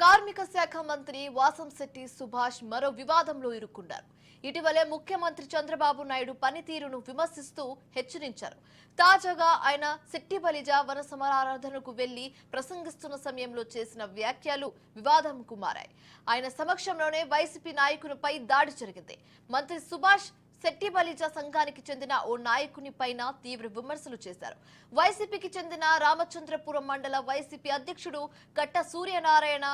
కార్మిక శాఖ మంత్రి వాసంశెట్టి సుభాష్ మరో వివాదంలో ఇరుక్కున్నారు. ఇటీవలే ముఖ్యమంత్రి చంద్రబాబు నాయుడు పనితీరును విమర్శిస్తూ హెచ్చరించారు. తాజాగా ఆయన శెట్టిబలిజ వన సమరారాధనకు వెళ్లి ప్రసంగిస్తున్న సమయంలో చేసిన వ్యాఖ్యలు వివాదంకు మారాయి. ఆయన సమక్షంలోనే వైసీపీ నాయకునిపై దాడి జరిగింది. మంత్రి సుభాష్ శెట్టిబలిజ సంఘానికి చెందిన ఓ నాయకుని పైన తీవ్ర విమర్శలు చేశారు. వైసీపీకి చెందిన రామచంద్రపురం మండల వైసీపీ అధ్యక్షుడు కట్ట సూర్యనారాయణ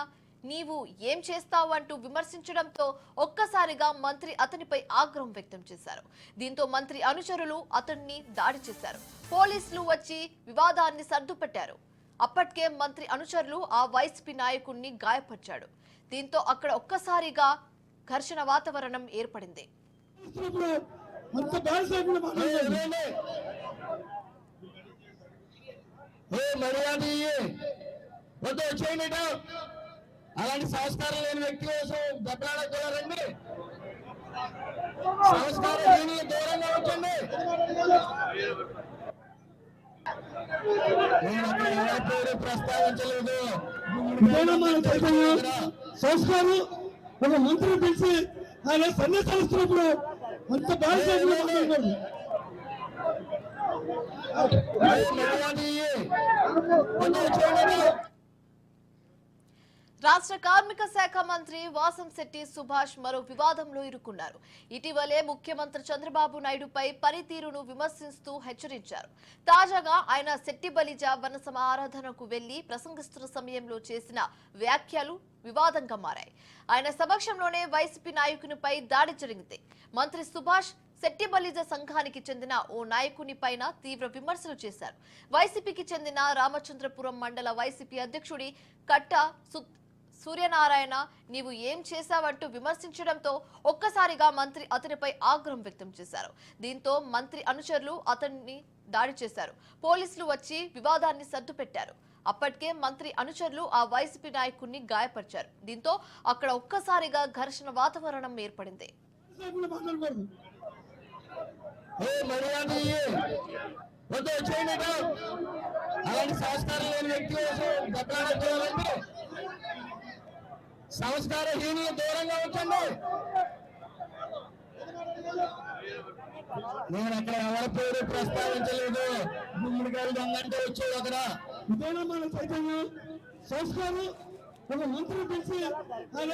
నీవు ఏం చేస్తావు అంటూ విమర్శించడంతో ఒక్కసారిగా మంత్రి అతనిపై ఆగ్రహం వ్యక్తం చేశారు. దీంతో మంత్రి అనుచరులు అతన్ని దాడి చేశారు. పోలీసులు వచ్చి వివాదాన్ని సర్దుపెట్టారు. అప్పటికే మంత్రి అనుచరులు ఆ వైసీపీ నాయకుడిని గాయపరిచాడు. దీంతో అక్కడ ఒక్కసారిగా ఘర్షణ వాతావరణం ఏర్పడింది. అలాంటి సంస్కారం లేని వ్యక్తి కోసం దెబ్బలాడగలరండి. సంస్కారం దూరంగా ఉంచండి. ప్రస్తావించలేదు. సంస్కారం ఒక మంత్రి పిలిచి ఆయన సన్నిధానం ఇస్తున్నప్పుడు అంత బాధ్యత రాష్ట్ర కార్మిక శాఖ మంత్రి వాసంశెట్టి సుభాష్ మరో వివాదంలో ఇరుక్కున్నారు. ఇటీవలే ముఖ్యమంత్రి చంద్రబాబు నాయుడుపై పనితీరును విమర్శిస్తూ హెచ్చరించారు. తాజాగా ఆయన శెట్టిబలిజ వన సమారాధనకు వెళ్లి ప్రసంగిస్తున్న సమయంలో చేసిన వ్యాఖ్యలు వివాదంగా మారాయి. ఆయన సమక్షంలోనే వైసీపీ నాయకునిపై దాడి జరిగింది. మంత్రి సుభాష్ శెట్టిబలిజ సంఘానికి చెందిన ఓ నాయకుని పైన తీవ్ర విమర్శలు చేశారు. వైసీపీకి చెందిన రామచంద్రపురం మండల వైసీపీ అధ్యక్షుడి కట్ట సూర్యనారాయణ నీవు ఏం చేశావంటూ విమర్శించడంతో ఒక్కసారిగా మంత్రి అతనిపై ఆగ్రహం వ్యక్తం చేశారు. దీంతో మంత్రి అనుచరులు అతన్ని దాడి చేశారు. పోలీసులు వచ్చి వివాదాన్ని సర్దుపెట్టారు. అప్పటికే మంత్రి అనుచరులు ఆ వైసీపీ నాయకుడిని గాయపరిచారు. దీంతో అక్కడ ఒక్కసారిగా ఘర్షణ వాతావరణం ఏర్పడింది. సంస్కారహీనులు దూరంగా ఉంచండి. నేను అక్కడ ఎవరి పేరు ప్రస్తావించలేదు. గుమ్మడికాయలు దొంగంటే వచ్చాడు అక్కడ. ఇదేనా మన చైతన్యం? సంస్కారం ఒక మంత్రి పిలిచి ఆయన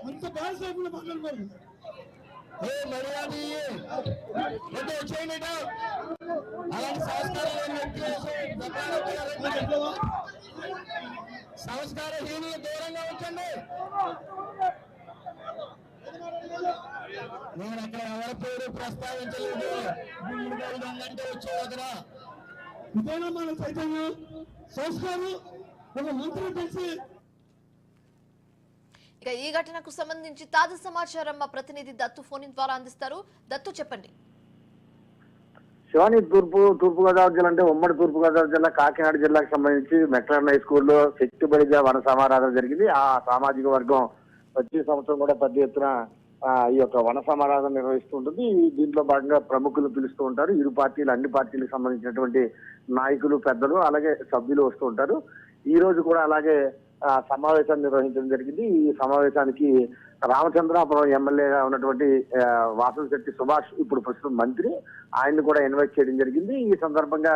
అంత బాధ్యత మాట్లాడకూడదు. మర్యాద వచ్చేయండి. అలాంటి సంస్కారం లేని వ్యక్తి సంస్కారహీనులు దూరంగా ఉంచండి. నేను అక్కడ ఎవరి పేరు ప్రస్తావించలేదు. గుమ్మడికాయలు దొంగంటే వచ్చాడు అక్కడ. ఇదేనా మన చైతన్యం? సంస్కారం ఒక మంత్రి పిలిచి. ఇక ఈ ఘటనకు సంబంధించి తాజా సమాచారం మా ప్రతినిధి దత్తు ఫోన్ ద్వారా అందిస్తారు. దత్తు చెప్పండి. శివాని తూర్పుగోదావరి జిల్లా అంటే ఉమ్మడి తూర్పుగోదావరి జిల్లా కాకినాడ జిల్లాకు సంబంధించి మెట్రల్ హై స్కూల్లో శెట్టిబలిజ వన సమారాధన జరిగింది. ఆ సామాజిక వర్గం వచ్చే సంవత్సరం కూడా పెద్ద ఎత్తున ఈ యొక్క వన సమారాధన నిర్వహిస్తూ ఉంటుంది. దీంట్లో భాగంగా ప్రముఖులు పిలుస్తూ ఉంటారు. ఇరు పార్టీలు, అన్ని పార్టీలకు సంబంధించినటువంటి నాయకులు, పెద్దలు, అలాగే సభ్యులు వస్తూ ఉంటారు. ఈ రోజు కూడా అలాగే సమావేశాన్ని నిర్వహించడం జరిగింది. ఈ సమావేశానికి రామచంద్రాపురం ఎమ్మెల్యేగా ఉన్నటువంటి వాసంశెట్టి సుభాష్, ఇప్పుడు ప్రస్తుతం మంత్రి, ఆయన్ని కూడా ఇన్వైట్ చేయడం జరిగింది. ఈ సందర్భంగా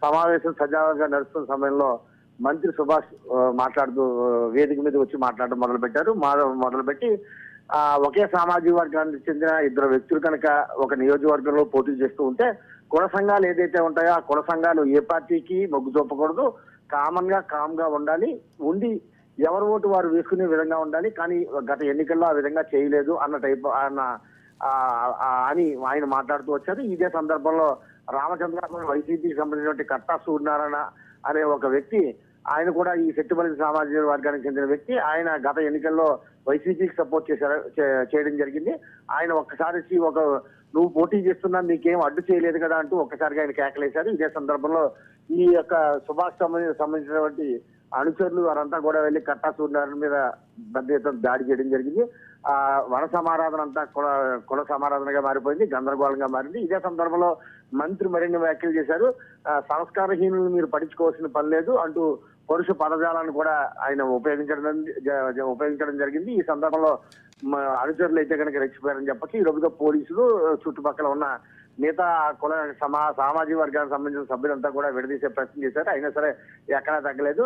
సమావేశం సజావుగా నడుస్తున్న సమయంలో మంత్రి సుభాష్ మాట్లాడుతూ వేదిక మీద వచ్చి మాట్లాడడం మొదలుపెట్టి ఒకే సామాజిక వర్గానికి చెందిన ఇద్దరు వ్యక్తులు కనుక ఒక నియోజకవర్గంలో పోటీ చేస్తూ ఉంటే కుల సంఘాలు ఏదైతే ఉంటాయో ఆ కుల సంఘాలు ఏ పార్టీకి మొగ్గు చూపకూడదు, కామ్ గా ఉండాలి, ఉండి ఎవరి ఓటు వారు వేసుకునే విధంగా ఉండాలి, కానీ గత ఎన్నికల్లో ఆ విధంగా చేయలేదు అన్న టైప్ అని ఆయన మాట్లాడుతూ వచ్చారు. ఇదే సందర్భంలో రామచంద్రాపురం వైసీపీకి సంబంధించినటువంటి కట్టా సూర్యనారాయణ అనే ఒక వ్యక్తి, ఆయన కూడా ఈ శెట్టిబలిజ సామాజిక వర్గానికి చెందిన వ్యక్తి, ఆయన గత ఎన్నికల్లో వైసీపీకి సపోర్ట్ చేయడం జరిగింది. ఆయన ఒక్కసారి నువ్వు పోటీ చేస్తున్నా నీకేం అడ్డు చేయలేదు కదా అంటూ ఒక్కసారిగా ఆయన కేకలేశారు. ఇదే సందర్భంలో ఈ యొక్క సుభాష్ సంబంధించినటువంటి అనుచరులు వారంతా కూడా వెళ్లి కట్టా సూర్యనారాయణ మీద పెద్ద ఎత్తున దాడి చేయడం జరిగింది. వన సమారాధన అంతా కుల సమారాధనగా మారిపోయింది, గందరగోళంగా మారింది. ఇదే సందర్భంలో మంత్రి మరిన్ని వ్యాఖ్యలు చేశారు. సంస్కారహీనులు మీరు పట్టించుకోవాల్సిన పని లేదు అంటూ పరుష పదజాలాన్ని కూడా ఆయన ఉపయోగించడం జరిగింది. ఈ సందర్భంలో అనుచరులు అయితే కనుక రెచ్చిపోయారని చెప్పచ్చు. ఈ రోజుగా పోలీసులు చుట్టుపక్కల ఉన్న మిగతా కుల సామాజిక వర్గానికి సంబంధించిన సభ్యులంతా కూడా విడదీసే ప్రయత్నం చేశారు. అయినా సరే ఎక్కడా తగ్గలేదు.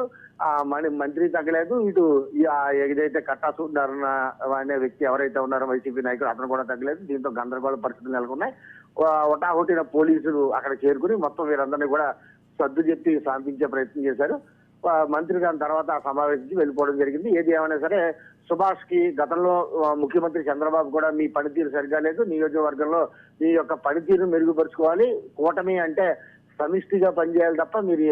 మంత్రి తగ్గలేదు. ఇటు ఏదైతే కట్టా సూర్యనారాయణ అనే వ్యక్తి ఎవరైతే ఉన్నారో వైసీపీ నాయకుడు అతను కూడా తగ్గలేదు. దీంతో గందరగోళ పరిస్థితులు నెలకొన్నాయి. ఒటాహొటిన పోలీసులు అక్కడ చేరుకుని మొత్తం వీరందరినీ కూడా సర్దు చెప్పి శాంతించే ప్రయత్నం చేశారు. మంత్రి దాని తర్వాత ఆ సమావేశించి వెళ్ళిపోవడం జరిగింది. ఏది ఏమైనా సరే సుభాష్ కి గతంలో ముఖ్యమంత్రి చంద్రబాబు కూడా మీ పనితీరు సరిగా లేదు, నియోజకవర్గంలో మీ యొక్క పనితీరు మెరుగుపరుచుకోవాలి, కూటమి అంటే సమిష్టిగా పనిచేయాలి తప్ప మీరు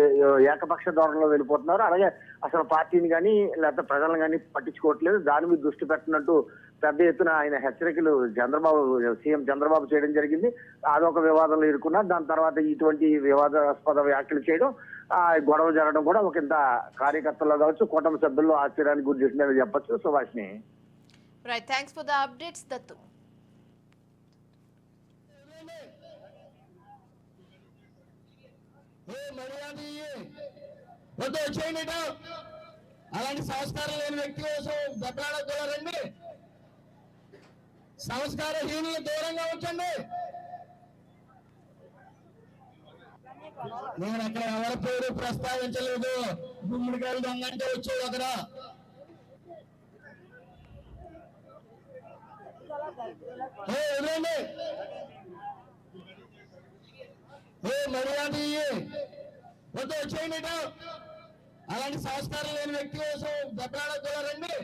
ఏకపక్ష ధోరణిలో వెళ్ళిపోతున్నారు, అలాగే అసలు పార్టీని కానీ లేకపోతే ప్రజలను కానీ పట్టించుకోవట్లేదు, దాని మీద దృష్టి పెట్టినట్టు పెద్ద ఎత్తున ఆయన హెచ్చరికలు సీఎం చంద్రబాబు చేయడం జరిగింది. అదొక వివాదంలో ఇరుకున్నారు. దాని తర్వాత ఇటువంటి వివాదాస్పద వ్యాఖ్యలు చేయడం, గొడవ జరగడం కూడా ఒక ఇంత కార్యకర్తల్లో కావచ్చు కూటమి సభ్యుల్లో ఆశ్చర్యానికి గురి చేసిందని చెప్పొచ్చు. Subhashini right, thanks for the updates Dattu. అలాంటి సంస్కారం లేని వ్యక్తి కోసం దెబ్బలాడకూడదండి. సంస్కారహీనులు దూరంగా ఉంచండి. నేను అక్కడ ఎవరి పేరు ప్రస్తావించలేదు. గుమ్మడికాయలు దొంగ అంటే వచ్చేది అక్కడ. ఎదురండి మర్యాద వద్దు వచ్చేయండి. అలాంటి సంస్కారం లేని వ్యక్తి కోసం దెబ్బలాడకూడదండి.